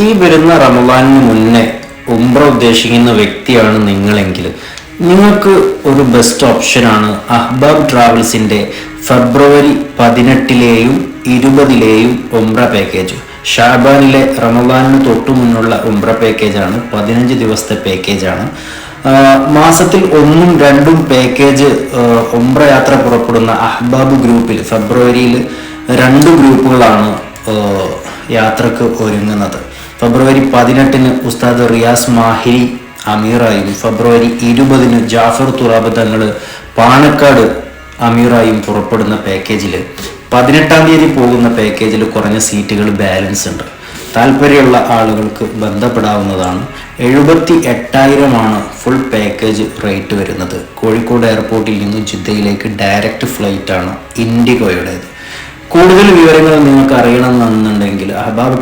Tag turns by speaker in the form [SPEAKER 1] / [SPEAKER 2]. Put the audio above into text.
[SPEAKER 1] ഈ വരുന്ന റമദാനിന് മുന്നേ ഉംറ ഉദ്ദേശിക്കുന്ന വ്യക്തിയാണ് നിങ്ങളെങ്കിൽ നിങ്ങൾക്ക് ഒരു ബെസ്റ്റ് ഓപ്ഷനാണ് അഹ്ബാബ് ട്രാവൽസിൻ്റെ ഫെബ്രുവരി 18-ലെയും 20-ലെയും ഉംറ പാക്കേജ്. ഷാബാനിലെ റമദാനിന് തൊട്ടു മുന്നുള്ള ഉംറ പാക്കേജാണ്. 15 ദിവസത്തെ പാക്കേജാണ്. മാസത്തിൽ 1ഉം 2ഉം പാക്കേജ് ഉംറ യാത്ര പുറപ്പെടുന്ന അഹ്ബാബ് ഗ്രൂപ്പിൽ ഫെബ്രുവരിയിൽ 2 ഗ്രൂപ്പുകളാണ് യാത്രക്ക് ഒരുങ്ങുന്നത്. ഫെബ്രുവരി 18-ന് ഉസ്താദ് റിയാസ് മാഹിരി അമീറായും ഫെബ്രുവരി 20-ന് ജാഫർ തുറാബ് തങ്ങൾ പാണക്കാട് അമീറായും പുറപ്പെടുന്ന പാക്കേജിൽ 18-ാം തീയതി പോകുന്ന പാക്കേജിൽ കുറഞ്ഞ സീറ്റുകൾ ബാലൻസ് ഉണ്ട്. താല്പര്യമുള്ള ആളുകൾക്ക് ബന്ധപ്പെടാവുന്നതാണ്. 78,000 ഫുൾ പാക്കേജ് റേറ്റ് വരുന്നത്. കോഴിക്കോട് എയർപോർട്ടിൽ നിന്ന് ജിദ്ദയിലേക്ക് ഡയറക്റ്റ് ഫ്ലൈറ്റാണ് ഇൻഡിഗോയുടേത്. കൂടുതൽ വിവരങ്ങൾ നിങ്ങൾക്ക് അറിയണമെന്നുണ്ടെങ്കിൽ അഹ്ബാബ്